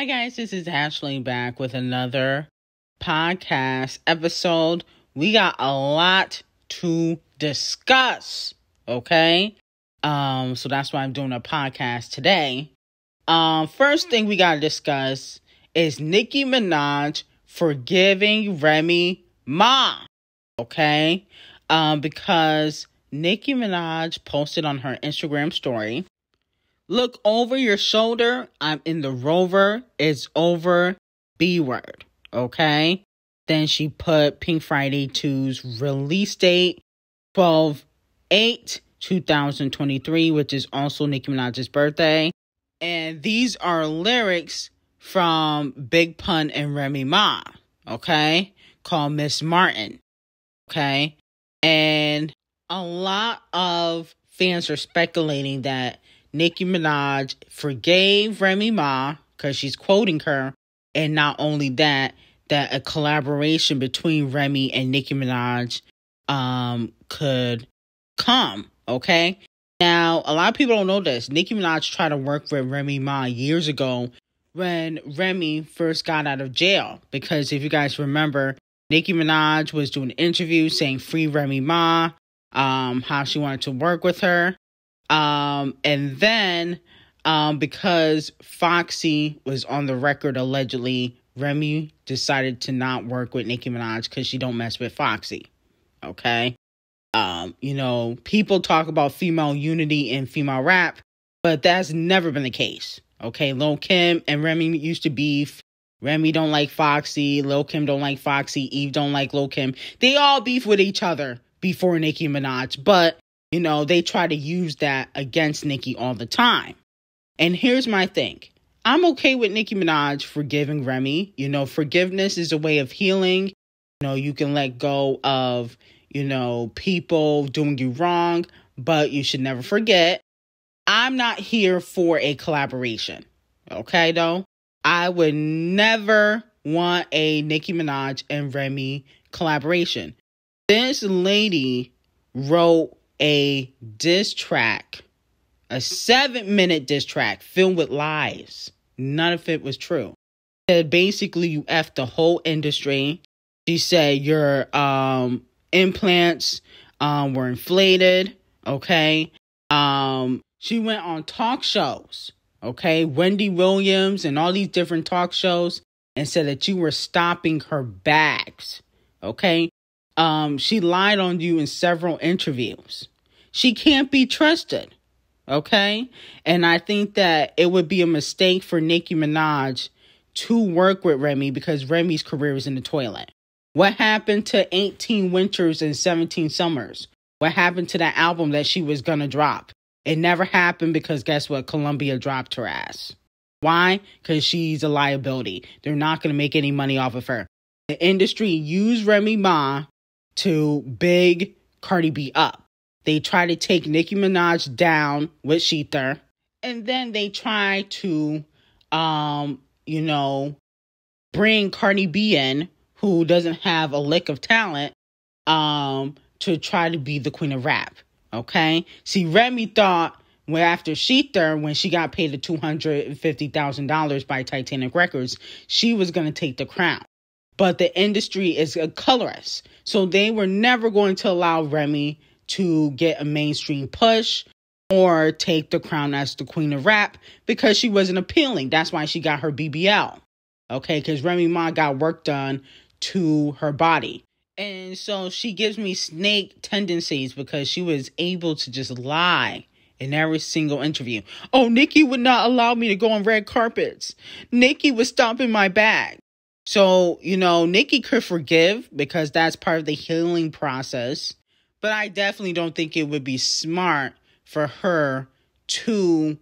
Hi guys, this is Ashley back with another podcast episode. We got a lot to discuss, okay? So that's why I'm doing a podcast today. First thing we gotta discuss is Nickiminaj forgiving Rëmÿ, okay? Because Nickiminaj posted on her Instagram story, "Look over your shoulder. I'm in the rover. It's over. B word." Okay. Then she put Pink Friday 2's release date, 12/8/2023, which is also Nicki Minaj's birthday. And these are lyrics from Big Pun and Rëmÿ Ma, okay, called Miss Martin, okay. And a lot of fans are speculating that Nicki Minaj forgave Rëmÿ Ma because she's quoting her, and not only that a collaboration between Rëmÿ and Nicki Minaj could come, okay? Now, a lot of people don't know this. Nicki Minaj tried to work with Rëmÿ Ma years ago when Rëmÿ first got out of jail, because if you guys remember, Nicki Minaj was doing an interview saying free Rëmÿ Ma, how she wanted to work with her. And then, because Foxy was on the record allegedly, Rëmÿ decided to not work with Nicki Minaj because she don't mess with Foxy. Okay. People talk about female unity in female rap, but that's never been the case. Okay. Lil' Kim and Rëmÿ used to beef. Rëmÿ don't like Foxy. Lil' Kim don't like Foxy. Eve don't like Lil' Kim. They all beef with each other before Nicki Minaj, but they try to use that against Nicki all the time. And here's my thing. I'm okay with Nicki Minaj forgiving Rëmÿ. Forgiveness is a way of healing. You can let go of, people doing you wrong, but you should never forget. I'm not here for a collaboration. Okay, though? I would never want a Nicki Minaj and Rëmÿ collaboration. This lady wrote a diss track, a 7-minute diss track filled with lies. None of it was true. Said basically you effed the whole industry. She said your implants were inflated. Okay. She went on talk shows. Okay. Wendy Williams and all these different talk shows, and said that you were stopping her bags. Okay. She lied on you in several interviews. She can't be trusted, okay? And I think that it would be a mistake for Nicki Minaj to work with Rëmÿ because Rëmy's career is in the toilet. What happened to 18 Winters and 17 Summers? What happened to that album that she was going to drop? It never happened because guess what? Columbia dropped her ass. Why? Because she's a liability. They're not going to make any money off of her. The industry used Rëmÿ Ma to big Cardi B up. They try to take Nicki Minaj down with Shether. And then they try to, bring Cardi B in, who doesn't have a lick of talent, to try to be the queen of rap. Okay? See, Rëmÿ thought, after Shether, when she got paid the $250,000 by Titanic Records, she was going to take the crown. But the industry is a colorist. So they were never going to allow Rëmÿ to get a mainstream push or take the crown as the queen of rap because she wasn't appealing. That's why she got her BBL. Okay, because Rëmÿ Ma got work done to her body. And so she gives me snake tendencies because she was able to just lie in every single interview. Oh, Nicki would not allow me to go on red carpets. Nicki was stomping my bag. So, Nicki could forgive because that's part of the healing process. But I definitely don't think it would be smart for her to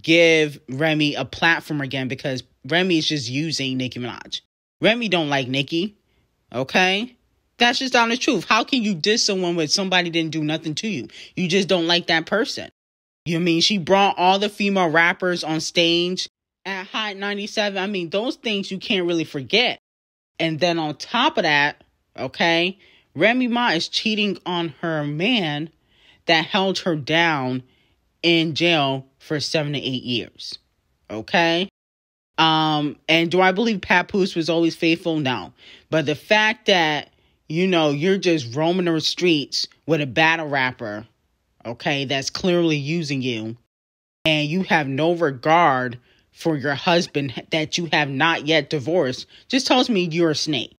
give Rëmÿ a platform again because Rëmÿ is just using Nicki Minaj. Rëmÿ don't like Nicki. Okay? That's just honest truth. How can you diss someone when somebody didn't do nothing to you? You just don't like that person. She brought all the female rappers on stage at Hot 97. Those things you can't really forget. And then on top of that, okay, Rëmÿ Ma is cheating on her man that held her down in jail for 7 to 8 years. Okay? And do I believe Papoose was always faithful? No. But the fact that, you know, you're just roaming the streets with a battle rapper, okay, that's clearly using you, and you have no regard for your husband that you have not yet divorced, just tells me you're a snake.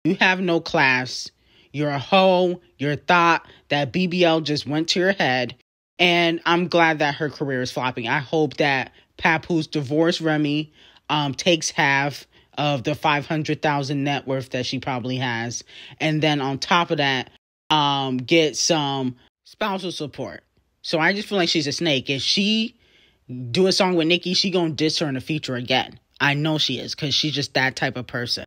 You have no class. You're a hoe. You're a thought. That BBL just went to your head. And I'm glad that her career is flopping. I hope that Papoose divorced Rëmÿ, takes half of the $500,000 net worth that she probably has. And then on top of that, get some spousal support. So I just feel like she's a snake. If she do a song with Nicki, she gonna diss her in the future again. I know she is, because she's just that type of person.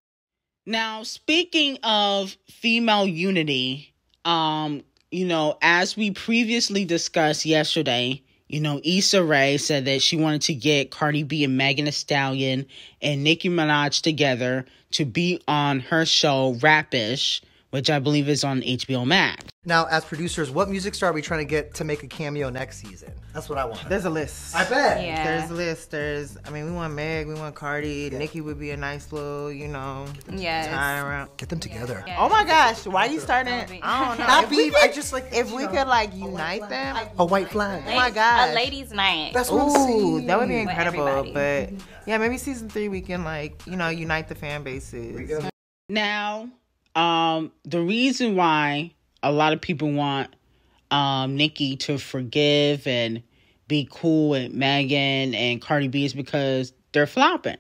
Now, speaking of female unity, you know, as we previously discussed yesterday, you know, Issa Rae said that she wanted to get Cardi B and Megan Thee Stallion and Nickiminaj together to be on her show Rap-ish, which I believe is on HBO Max. Now, as producers, what music star are we trying to get to make a cameo next season? That's what I want. There's a list. I bet. Yeah. There's a list. I mean, we want Meg, we want Cardi. Nicki would be a nice little, you know, tie around. Get them together. Yes. Oh my gosh, why are you starting? I don't know. Not beef. I just like If we could like unite them. a white flag. Oh my gosh. A ladies' night. That's what I'm Ooh, saying. that would be incredible. everybody. But yeah, maybe season 3 we can like, you know, unite the fan bases. Now, the reason why a lot of people want Nicki to forgive and be cool with Megan and Cardi B is because they're flopping.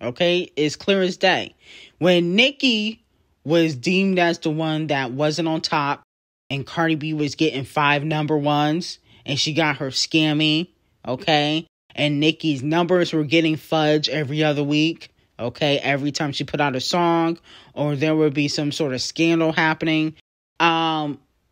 Okay? It's clear as day. When Nicki was deemed as the one that wasn't on top and Cardi B was getting 5 number ones and she got her scammy, okay? And Nicki's numbers were getting fudged every other week, okay? Every time she put out a song or there would be some sort of scandal happening.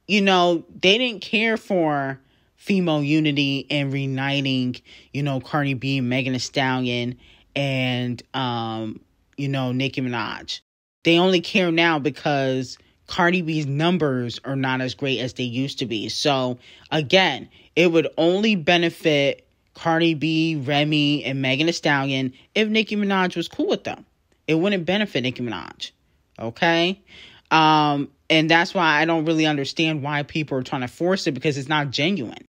You know, they didn't care for female unity and reuniting, you know, Cardi B, Megan Thee Stallion, and, you know, Nickiminaj. They only care now because Cardi B's numbers are not as great as they used to be. So, again, it would only benefit Cardi B, Rëmÿ, and Megan Thee Stallion if Nicki Minaj was cool with them. It wouldn't benefit Nicki Minaj. Okay? And that's why I don't really understand why people are trying to force it, because it's not genuine.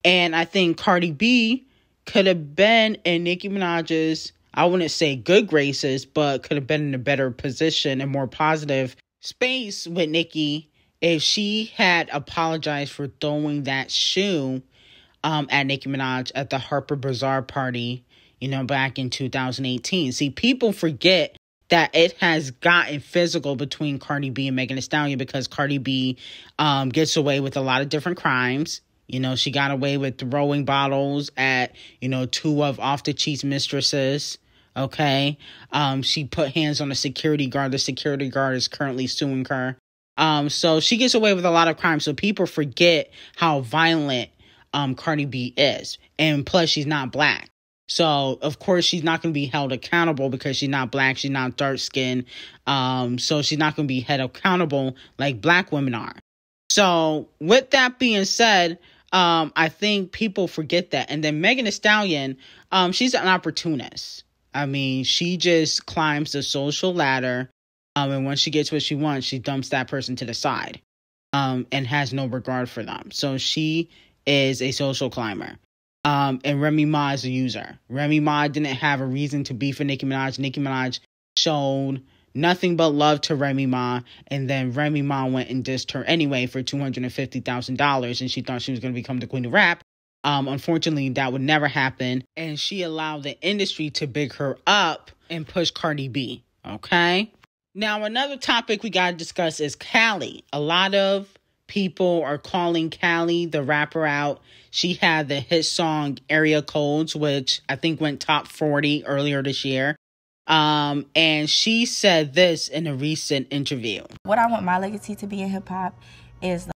And I think Cardi B could have been in Nicki Minaj's, I wouldn't say good graces, but could have been in a better position and more positive space with Nicki if she had apologized for throwing that shoe at Nicki Minaj at the Harper Bazaar party, you know, back in 2018. See, people forget that it has gotten physical between Cardi B and Megan Thee Stallion because Cardi B gets away with a lot of different crimes. You know, she got away with throwing bottles at, you know, 2 of Off the Cheats mistresses. Okay. She put hands on a security guard. The security guard is currently suing her. So she gets away with a lot of crimes. So people forget how violent Cardi B is. And plus, she's not black. So, of course, she's not going to be held accountable because she's not black. She's not dark skinned. So she's not going to be held accountable like black women are. So with that being said, I think people forget that. And then Megan Thee Stallion, she's an opportunist. I mean, she just climbs the social ladder. And once she gets what she wants, she dumps that person to the side and has no regard for them. So she is a social climber. And Rëmÿ Ma is a user. Rëmÿ Ma didn't have a reason to beef with Nicki Minaj. Nicki Minaj showed nothing but love to Rëmÿ Ma, and then Rëmÿ Ma went and dissed her anyway for $250,000, and she thought she was going to become the queen of rap. Unfortunately, that would never happen, and she allowed the industry to big her up and push Cardi B, okay? Now, another topic we got to discuss is Kałi. A lot of people are calling Kałi, the rapper, out. She had the hit song Area Codes, which I think went top 40 earlier this year. And she said this in a recent interview. What I want my legacy to be in hip hop is, like,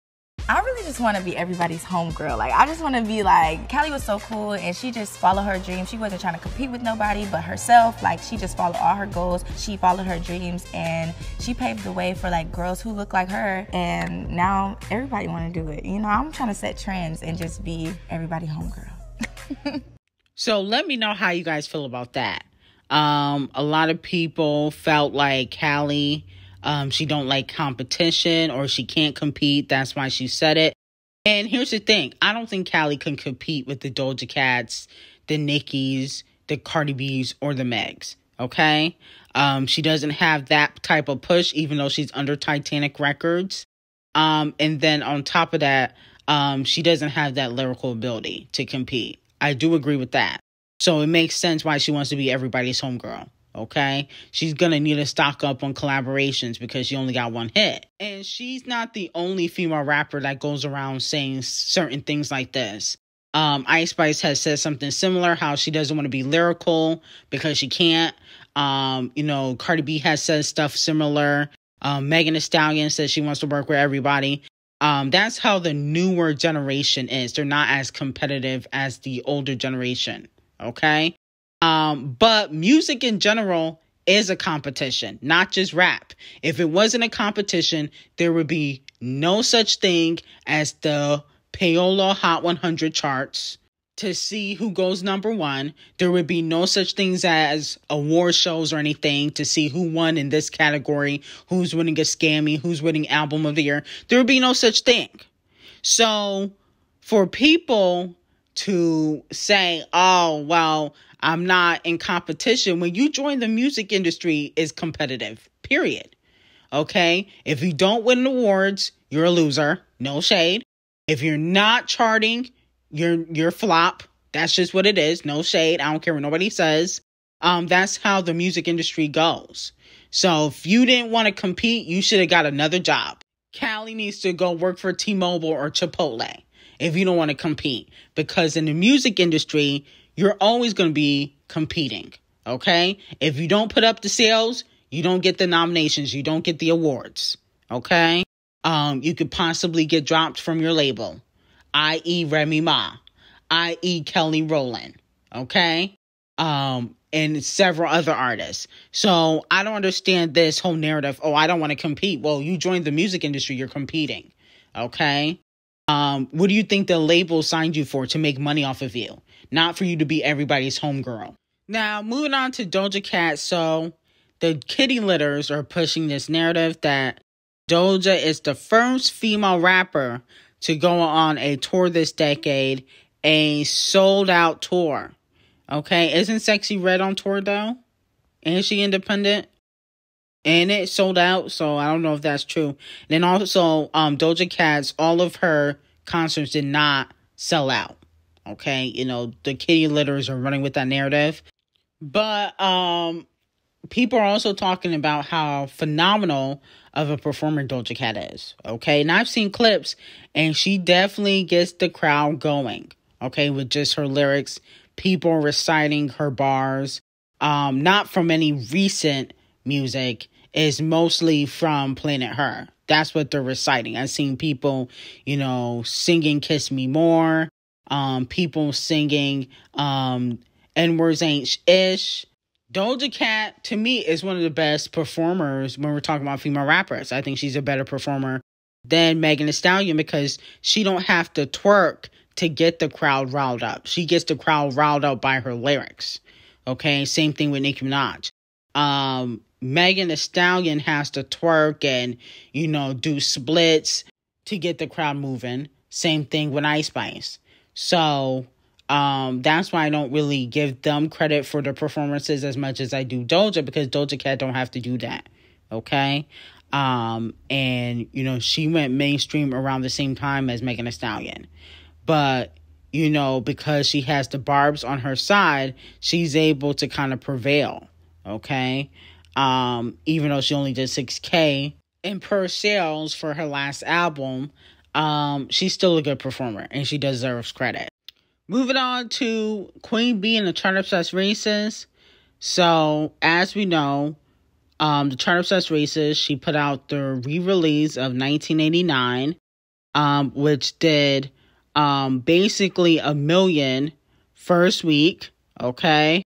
I really just want to be everybody's homegirl. Like, I just want to be like, Kałi was so cool and she just followed her dreams. She wasn't trying to compete with nobody but herself. Like, she just followed all her goals. She followed her dreams and she paved the way for like girls who look like her. And now everybody want to do it. You know, I'm trying to set trends and just be everybody's homegirl. So let me know how you guys feel about that. A lot of people felt like Kali, she don't like competition or she can't compete. That's why she said it. And here's the thing. I don't think Kali can compete with the Doja Cats, the Nickis, the Cardi B's, or the Megs. Okay? She doesn't have that type of push, even though she's under Titanic Records. And then on top of that, she doesn't have that lyrical ability to compete. I do agree with that. So it makes sense why she wants to be everybody's homegirl. Okay? She's going to need to stock up on collaborations because she only got one hit. And she's not the only female rapper that goes around saying certain things like this. Ice Spice has said something similar, how she doesn't want to be lyrical because she can't. Cardi B has said stuff similar. Megan Thee Stallion says she wants to work with everybody. That's how the newer generation is. They're not as competitive as the older generation. Okay? But music in general is a competition, not just rap. If it wasn't a competition, there would be no such thing as the Payola Hot 100 charts to see who goes number one. There would be no such things as award shows or anything to see who won in this category, who's winning a Scammy, who's winning Album of the Year. There would be no such thing. So for people to say, oh, well, I'm not in competition. When you join the music industry, is competitive, period. Okay? If you don't win awards, you're a loser. No shade. If you're not charting, you're flop. That's just what it is. No shade. I don't care what nobody says. That's how the music industry goes. So if you didn't want to compete, you should have got another job. Kali needs to go work for T-Mobile or Chipotle if you don't want to compete. Because in the music industry, you're always going to be competing. Okay? If you don't put up the sales, you don't get the nominations. You don't get the awards. Okay? You could possibly get dropped from your label, i.e. Rëmÿ, i.e. Kelly Rowland, okay? And several other artists. So I don't understand this whole narrative, oh, I don't want to compete. Well, you joined the music industry, you're competing, okay? What do you think the label signed you for? To make money off of you, not for you to be everybody's homegirl. Now, moving on to Doja Cat. So the kitty litters are pushing this narrative that Doja is the first female rapper to go on a tour this decade, a sold-out tour. Okay, isn't Sexy Red on tour, though? Isn't she independent? And it sold out, so I don't know if that's true. And then also, Doja Cat's, all of her concerts did not sell out. Okay, you know, the kitty litters are running with that narrative. But, people are also talking about how phenomenal of a performer Doja Cat is, okay? And I've seen clips, and she definitely gets the crowd going, okay, with just her lyrics, people reciting her bars, not from any recent music, is mostly from Planet Her. That's what they're reciting. I've seen people, you know, singing Kiss Me More, people singing N-Words Ain't Ish. Doja Cat, to me, is one of the best performers when we're talking about female rappers. I think she's a better performer than Megan Thee Stallion because she don't have to twerk to get the crowd riled up. She gets the crowd riled up by her lyrics. Okay, same thing with Nickiminaj. Megan Thee Stallion has to twerk and, you know, do splits to get the crowd moving. Same thing with Ice Spice. So that's why I don't really give them credit for the performances as much as I do Doja, because Doja Cat don't have to do that. Okay? And, you know, she went mainstream around the same time as Megan Thee Stallion. But, you know, because she has the barbs on her side, she's able to kind of prevail. Okay? Even though she only did 6K in per sales for her last album, she's still a good performer and she deserves credit. Moving on to Queen Bee and the Chart Obsessed Races. So, as we know, the Chart Obsessed Races, she put out the re-release of 1989, which did basically 1 million first week, okay?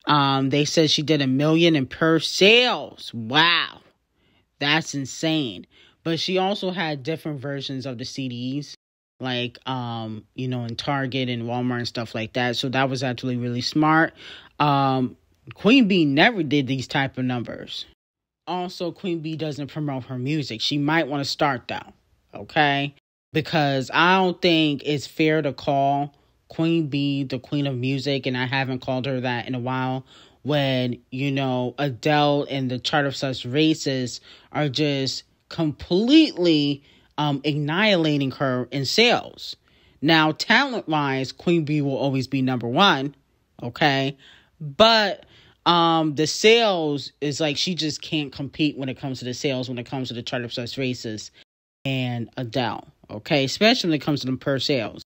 They said she did 1 million in per sales. Wow. That's insane. But she also had different versions of the CDs. Like, you know, in Target and Walmart and stuff like that. So that was actually really smart. Queen Bee never did these type of numbers. Also, Queen Bee doesn't promote her music. She might want to start though, okay? Because I don't think it's fair to call Queen Bee the queen of music, and I haven't called her that in a while, when, you know, Adele and the Chart of Such Races are just completely annihilating her in sales. Now, talent-wise, Queen Bee will always be number one, okay? But the sales is like she just can't compete when it comes to the sales, when it comes to the Chart of Such Races and Adele, okay? Especially when it comes to them per sales.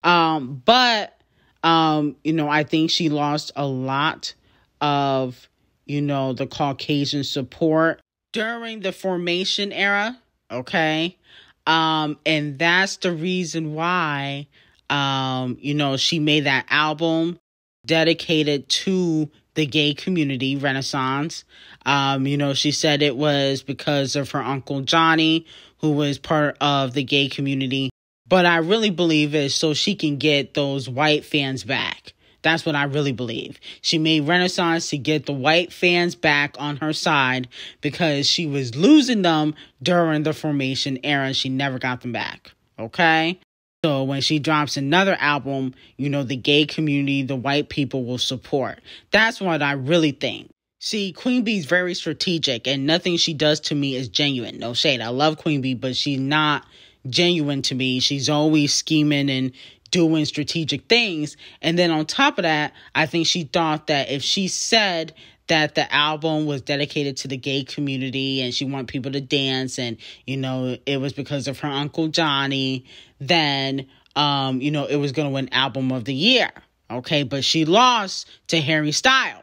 But you know, I think she lost a lot of, you know, the Caucasian support during the Formation era, okay? And that's the reason why, you know, she made that album dedicated to the gay community, Renaissance. You know, she said it was because of her Uncle Johnny, who was part of the gay community. But I really believe it's so she can get those white fans back. That's what I really believe. She made Renaissance to get the white fans back on her side because she was losing them during the Formation era. She never got them back. Okay? So when she drops another album, you know, the gay community, the white people will support. That's what I really think. See, Queen Bee's very strategic, and nothing she does to me is genuine. No shade. I love Queen Bee, but she's not genuine to me. She's always scheming and doing strategic things. And then on top of that, I think she thought that if she said that the album was dedicated to the gay community and she wanted people to dance and, you know, it was because of her Uncle Johnny, then, you know, it was going to win Album of the Year. Okay, but she lost to Harry Styles.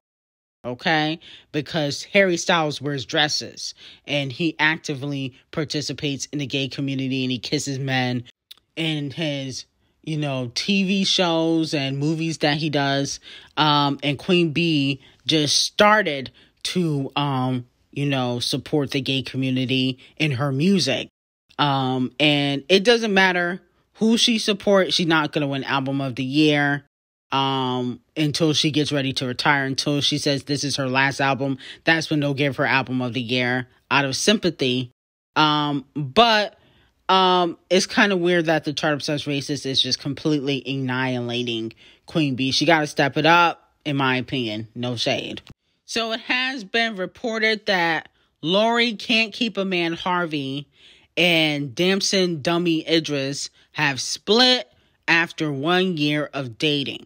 Okay, because Harry Styles wears dresses and he actively participates in the gay community and he kisses men in his, you know, TV shows and movies that he does. And Queen Bee just started to, you know, support the gay community in her music. And it doesn't matter who she supports. She's not going to win Album of the Year until she gets ready to retire, until she says this is her last album. That's when they'll give her Album of the Year out of sympathy. But it's kind of weird that the Chart of Such Races is just completely annihilating Queen Bee. She got to step it up, in my opinion. No shade. So it has been reported that Lori Can't Keep a Man Harvey and Damson Dummy Idris have split after 1 year of dating.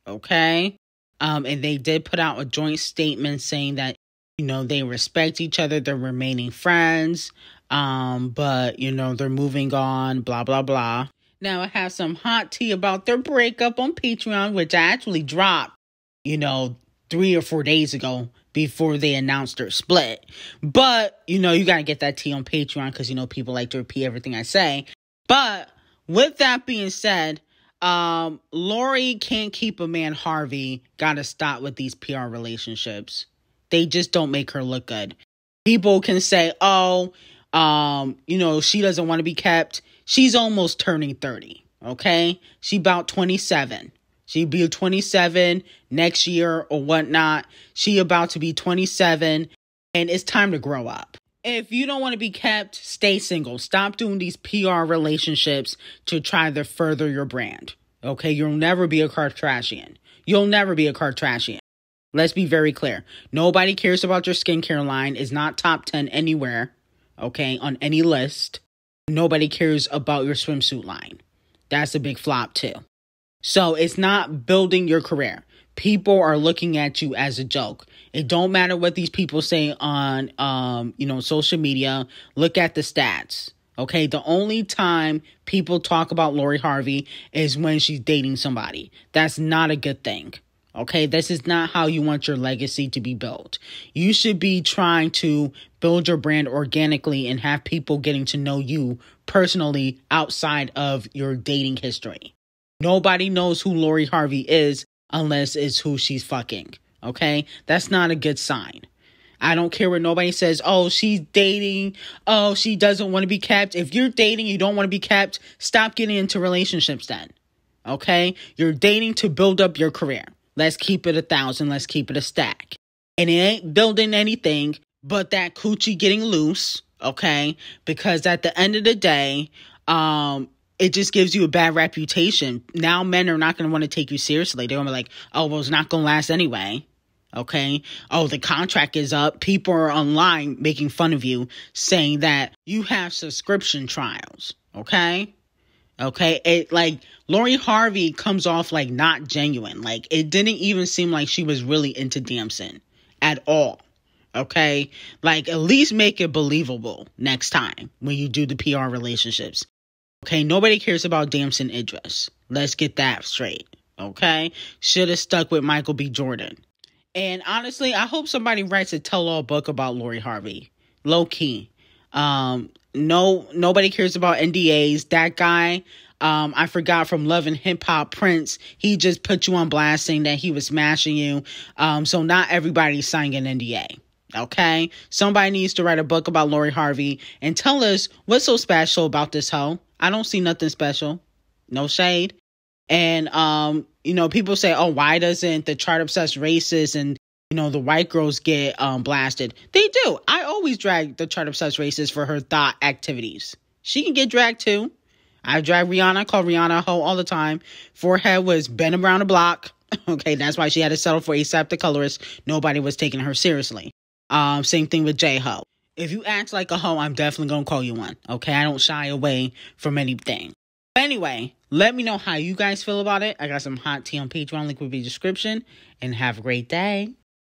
Okay? And they did put out a joint statement saying that, you know, they respect each other, they're remaining friends, but, you know, they're moving on, blah, blah, blah. Now, I have some hot tea about their breakup on Patreon, which I actually dropped, you know, 3 or 4 days ago before they announced their split. But, you know, you got to get that tea on Patreon because, you know, people like to repeat everything I say. But with that being said, Lori Can't Keep a Man Harvey got to stop with these PR relationships. They just don't make her look good. People can say, oh, you know, she doesn't want to be kept. She's almost turning 30, okay? She about 27. She'd be 27 next year or whatnot. She about to be 27, and it's time to grow up. If you don't want to be kept, stay single. Stop doing these PR relationships to try to further your brand, okay? You'll never be a Kardashian. You'll never be a Kardashian. Let's be very clear. Nobody cares about your skincare line. It's not top 10 anywhere, okay, on any list. Nobody cares about your swimsuit line. That's a big flop too. So it's not building your career. People are looking at you as a joke. It don't matter what these people say on, you know, social media. Look at the stats. Okay, the only time people talk about Lori Harvey is when she's dating somebody. That's not a good thing. Okay, this is not how you want your legacy to be built. You should be trying to build your brand organically and have people getting to know you personally outside of your dating history. Nobody knows who Lori Harvey is unless it's who she's fucking. Okay, that's not a good sign. I don't care what nobody says. Oh, she's dating. Oh, she doesn't want to be kept. If you're dating, you don't want to be kept. Stop getting into relationships then. Okay, you're dating to build up your career. Let's keep it 1,000. Let's keep it a stack. And it ain't building anything but that coochie getting loose, okay? Because at the end of the day, it just gives you a bad reputation. Now men are not going to want to take you seriously. They're going to be like, oh, well, it's not going to last anyway. Okay. Oh, the contract is up. People are online making fun of you, saying that you have subscription trials. Okay. Okay. It like Lori Harvey comes off like not genuine. Like it didn't even seem like she was really into Damson at all. Okay. Like at least make it believable next time when you do the PR relationships. Okay. Nobody cares about Damson Idris. Let's get that straight. Okay. Should have stuck with Michael B. Jordan. And honestly, I hope somebody writes a tell-all book about Lori Harvey. Low key. Nobody cares about NDAs. That guy, I forgot from Love and Hip Hop, Prince, he just put you on blast saying that he was smashing you. So not everybody's signing an NDA. Okay? Somebody needs to write a book about Lori Harvey and tell us what's so special about this hoe. I don't see nothing special. No shade. And, people say, oh, why doesn't the chart obsessed racist and, the white girls get blasted? They do. I always drag the chart obsessed racist for her thought activities. She can get dragged too. I drag Rihanna, I call Rihanna a hoe all the time. Forehead was bent around the block. Okay, that's why she had to settle for ASAP the colorist. Nobody was taking her seriously. Same thing with J-Ho. If you act like a hoe, I'm definitely going to call you one. Okay, I don't shy away from anything. Anyway, let me know how you guys feel about it. I got some hot tea on Patreon. Link will be in the description. And have a great day.